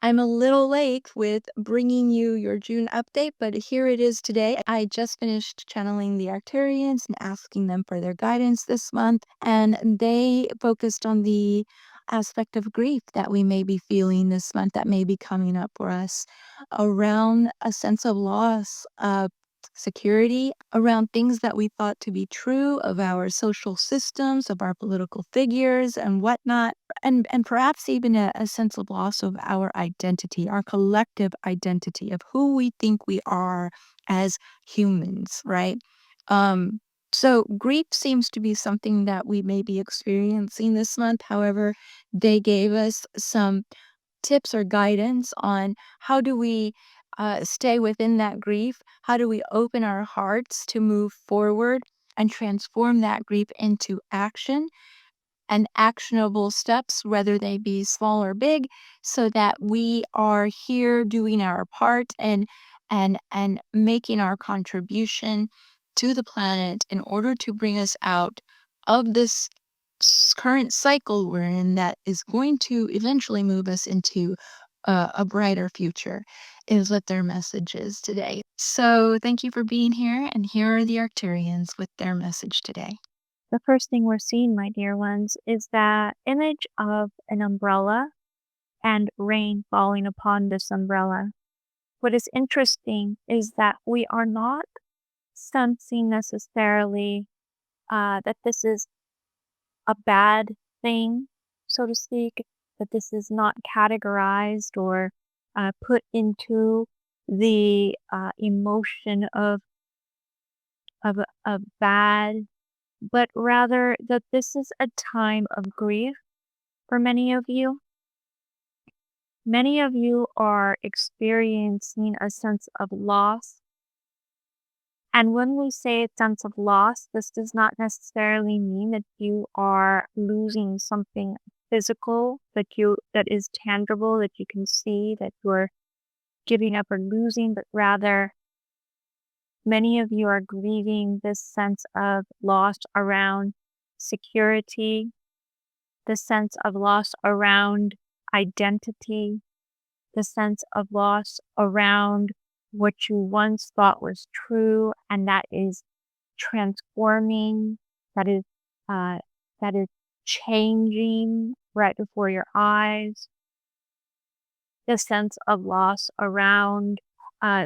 I'm a little late with bringing you your June update, but here it is today. I just finished channeling the Arcturians and asking them for their guidance this month, and they focused on the aspect of grief that we may be feeling this month that may be coming up for us around a sense of loss of security, around things that we thought to be true of our social systems, of our political figures, and whatnot, and perhaps even a sense of loss of our identity, our collective identity of who we think we are as humans, right? Um, so grief seems to be something that we may be experiencing this month. However, they gave us some tips or guidance on how do we stay within that grief? How do we open our hearts to move forward and transform that grief into action and actionable steps, whether they be small or big, so that we are here doing our part and making our contribution to the planet in order to bring us out of this current cycle we're in that is going to eventually move us into a brighter future, is what their message is today. So thank you for being here, and here are the Arcturians with their message today. The first thing we're seeing, my dear ones, is that image of an umbrella and rain falling upon this umbrella. What is interesting is that we are not sensing necessarily that this is a bad thing, so to speak, that this is not categorized or put into the emotion of bad, but rather that this is a time of grief for many of you. Many of you are experiencing a sense of loss. And when we say a sense of loss, this does not necessarily mean that you are losing something physical that is tangible, that you can see, that you're giving up or losing, but rather many of you are grieving this sense of loss around security, the sense of loss around identity, the sense of loss around what you once thought was true, and that is transforming, that is uh, that is changing right before your eyes. The sense of loss around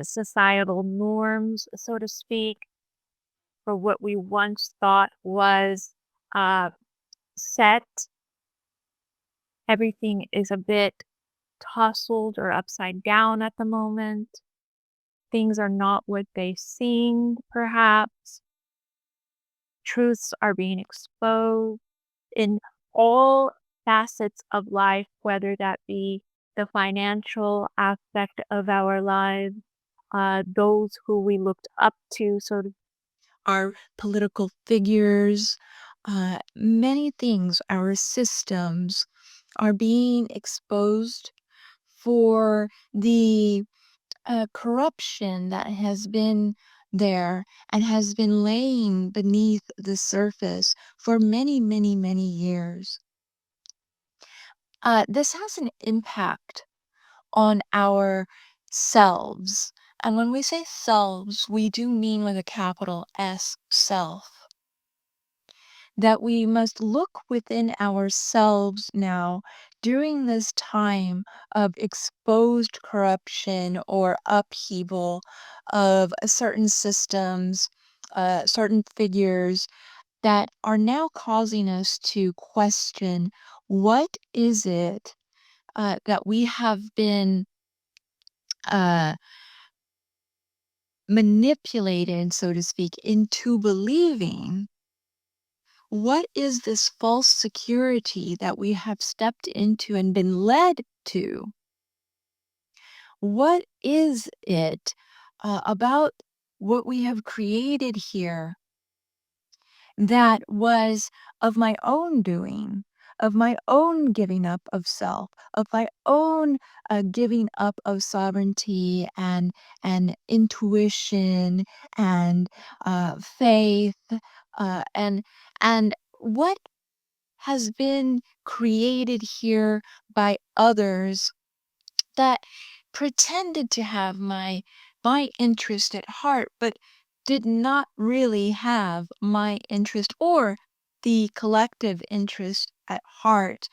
societal norms, so to speak, for what we once thought was uh, set. Everything is a bit tousled or upside down at the moment. Things are not what they seemed, perhaps. Truths are being exposed in all facets of life, whether that be the financial aspect of our lives, those who we looked up to, Our political figures, many things, our systems are being exposed for the corruption that has been there and has been laying beneath the surface for many, many, many years. This has an impact on our selves. And when we say selves, we do mean with a capital S, self. That we must look within ourselves now during this time of exposed corruption or upheaval of certain systems, certain figures that are now causing us to question what is it that we have been uh, manipulated, so to speak, into believing. What is this false security that we have stepped into and been led to? What is it about what we have created here that was of my own doing, of my own giving up of self, of my own giving up of sovereignty and intuition and faith and what has been created here by others that pretended to have my interest at heart, but did not really have my interest or the collective interest at heart,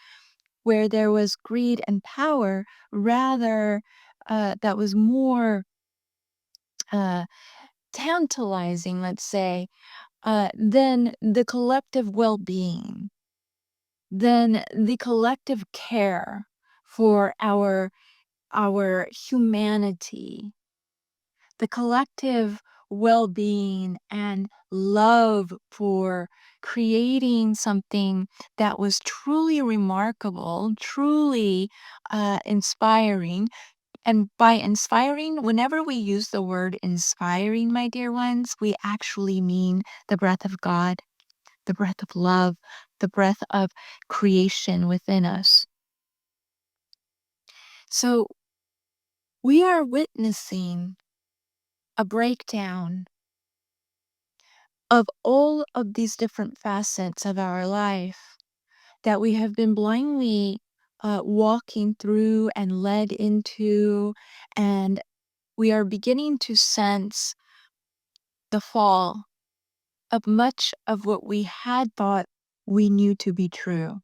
where there was greed and power, rather that was more uh, tantalizing, let's say, than the collective well-being, than the collective care for our humanity, the collective well-being and love for creating something that was truly remarkable, truly inspiring. And by inspiring, whenever we use the word inspiring, my dear ones, we actually mean the breath of God, the breath of love, the breath of creation within us. So we are witnessing a breakdown of all of these different facets of our life that we have been blindly walking through and led into, and we are beginning to sense the fall of much of what we had thought we knew to be true.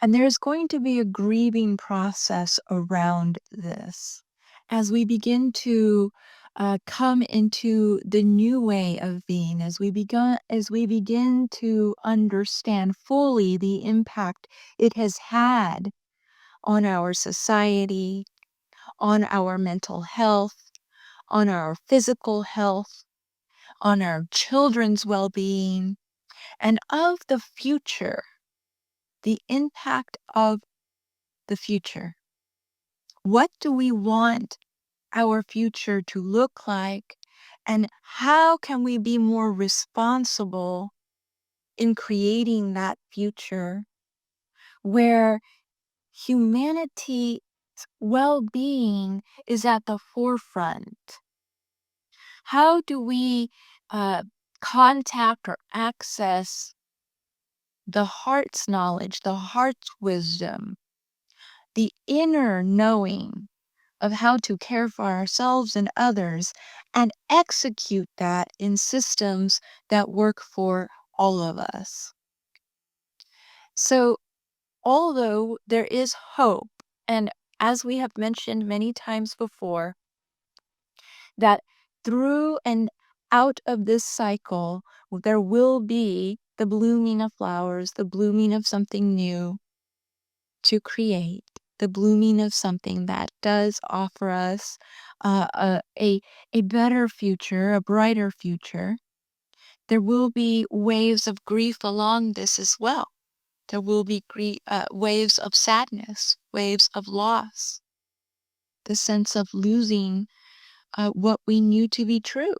And there's going to be a grieving process around this as we begin to come into the new way of being, as we begin to understand fully the impact it has had on our society, on our mental health, on our physical health, on our children's well-being, and of the future, the impact of the future. What do we want our future to look like? And how can we be more responsible in creating that future where humanity's well-being is at the forefront? How do we uh, contact or access the heart's knowledge, the heart's wisdom, the inner knowing of how to care for ourselves and others, and execute that in systems that work for all of us? So, although there is hope, and as we have mentioned many times before, that through and out of this cycle, there will be the blooming of flowers, the blooming of something new to create, the blooming of something that does offer us a better future, a brighter future. There will be waves of grief along this as well. There will be waves of sadness, waves of loss, the sense of losing what we knew to be true,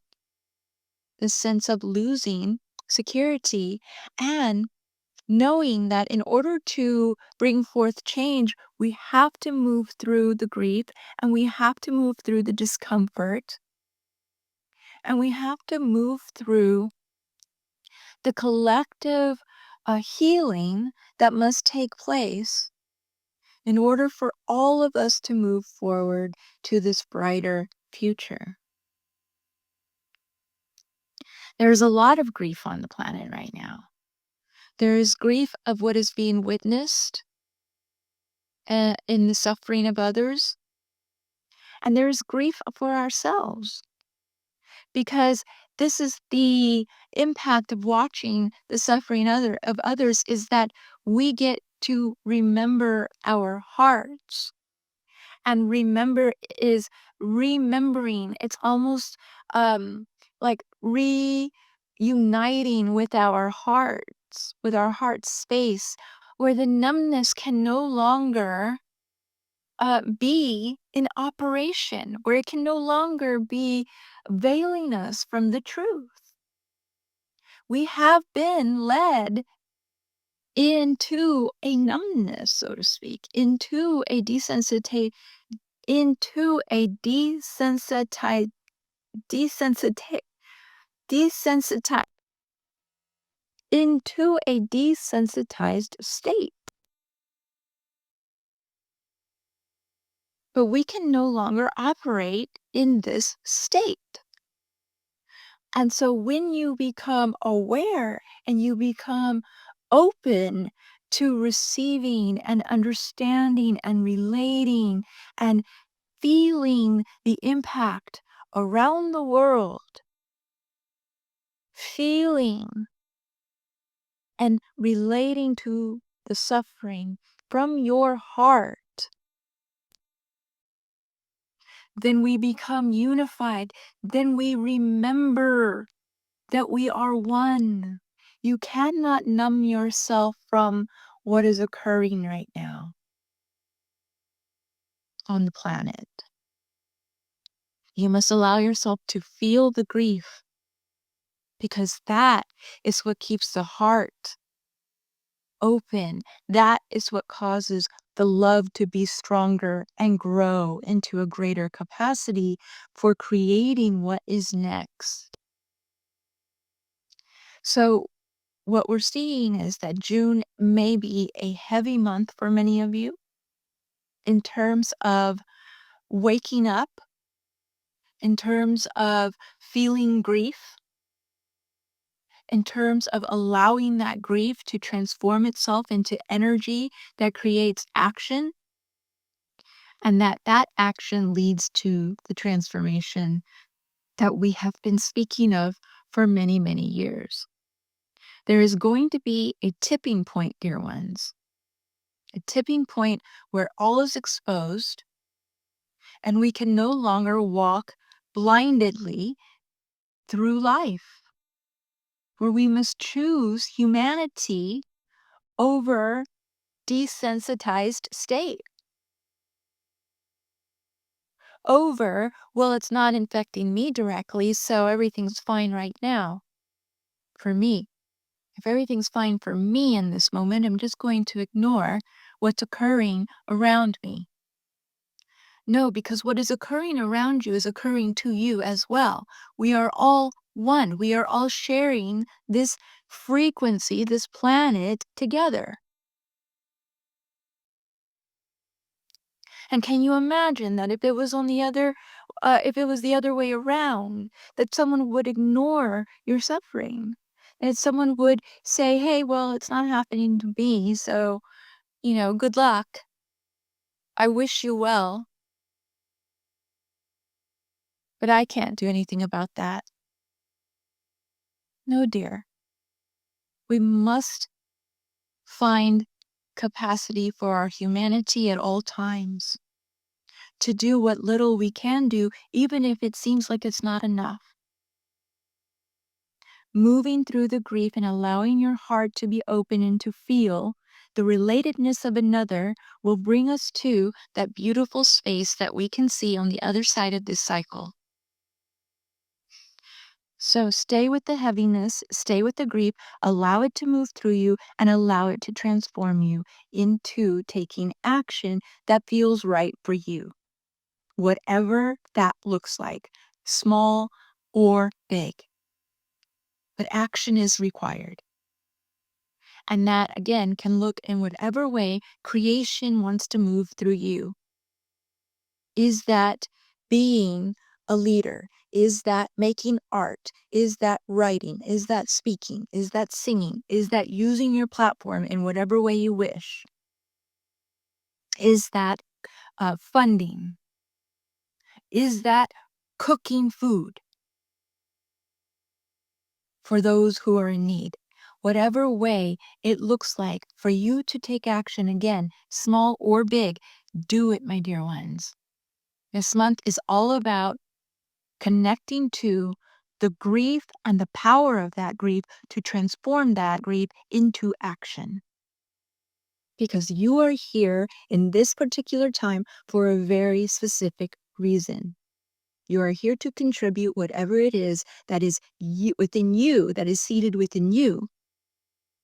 the sense of losing security, and knowing that in order to bring forth change, we have to move through the grief, and we have to move through the discomfort, and we have to move through the collective healing that must take place in order for all of us to move forward to this brighter future. There's a lot of grief on the planet right now. There is grief of what is being witnessed in the suffering of others, and there is grief for ourselves, because this is the impact of watching the suffering of others, is that we get to remember our hearts. And remember is remembering. It's almost like reuniting with our heart space, where the numbness can no longer be in operation, where it can no longer be veiling us from the truth. We have been led into a numbness, so to speak, into a desensitized, into a desensitized, desensitized, desensitized, into a desensitized state. but we can no longer operate in this state. And so when you become aware and you become open to receiving and understanding and relating and feeling the impact around the world, feeling and relating to the suffering from your heart, then we become unified. Then we remember that we are one. You cannot numb yourself from what is occurring right now on the planet. You must allow yourself to feel the grief, because that is what keeps the heart open. That is what causes the love to be stronger and grow into a greater capacity for creating what is next. So, what we're seeing is that June may be a heavy month for many of you in terms of waking up, in terms of feeling grief, in terms of allowing that grief to transform itself into energy that creates action, and that action leads to the transformation that we have been speaking of for many, many years. There is going to be a tipping point, dear ones, a tipping point where all is exposed and we can no longer walk blindedly through life, where we must choose humanity over desensitized state, over, well, it's not infecting me directly, so everything's fine right now for me. If everything's fine for me in this moment, I'm just going to ignore what's occurring around me. No, because what is occurring around you is occurring to you as well. We are all one. We are all sharing this frequency, this planet together. And can you imagine that if it was on the other, if it was the other way around, that someone would ignore your suffering, and someone would say, "Hey, well, it's not happening to me, so good luck. I wish you well, but I can't do anything about that." No, dear. We must find capacity for our humanity at all times to do what little we can do, even if it seems like it's not enough. Moving through the grief and allowing your heart to be open and to feel the relatedness of another will bring us to that beautiful space that we can see on the other side of this cycle. So stay with the heaviness, stay with the grief, allow it to move through you, and allow it to transform you into taking action that feels right for you, whatever that looks like, small or big. But action is required. And that, again, can look in whatever way creation wants to move through you. Is that being a leader? Is that making art? Is that writing? Is that speaking? Is that singing? Is that using your platform in whatever way you wish? Is that funding? Is that cooking food for those who are in need? Whatever way it looks like for you to take action, again, small or big, do it, my dear ones. This month is all about connecting to the grief and the power of that grief to transform that grief into action. Because you are here in this particular time for a very specific reason. You are here to contribute whatever it is that is within you, that is seated within you,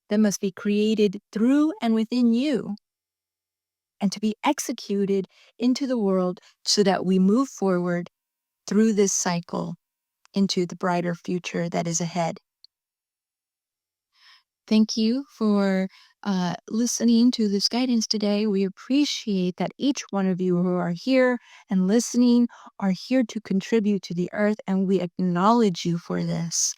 that must be created through and within you, and to be executed into the world so that we move forward through this cycle into the brighter future that is ahead. Thank you for listening to this guidance today. We appreciate that each one of you who are here and listening are here to contribute to the earth, and we acknowledge you for this.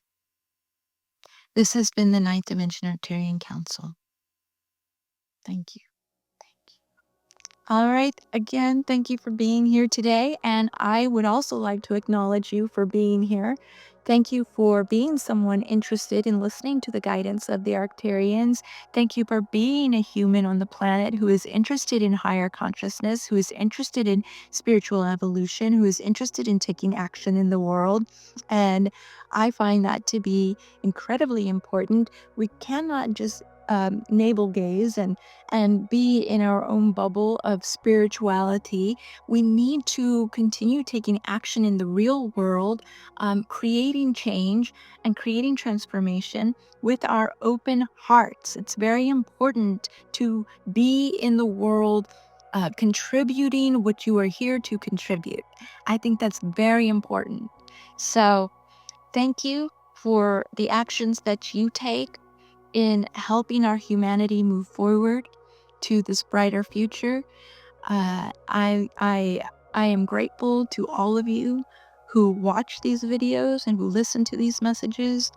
This has been the Ninth Dimension Arcturian Council. Thank you. All right. Again, thank you for being here today. And I would also like to acknowledge you for being here. Thank you for being someone interested in listening to the guidance of the Arcturians. Thank you for being a human on the planet who is interested in higher consciousness, who is interested in spiritual evolution, who is interested in taking action in the world. And I find that to be incredibly important. We cannot just navel gaze and be in our own bubble of spirituality. We need to continue taking action in the real world, creating change and creating transformation with our open hearts. It's very important to be in the world. Contributing what you are here to contribute. I think that's very important. So, thank you for the actions that you take in helping our humanity move forward to this brighter future. Uh, I I I am grateful to all of you who watch these videos and who listen to these messages.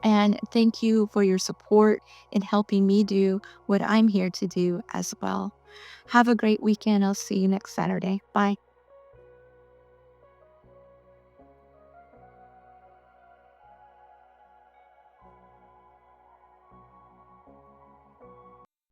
And thank you for your support in helping me do what I'm here to do as well. Have a great weekend. I'll see you next Saturday. Bye.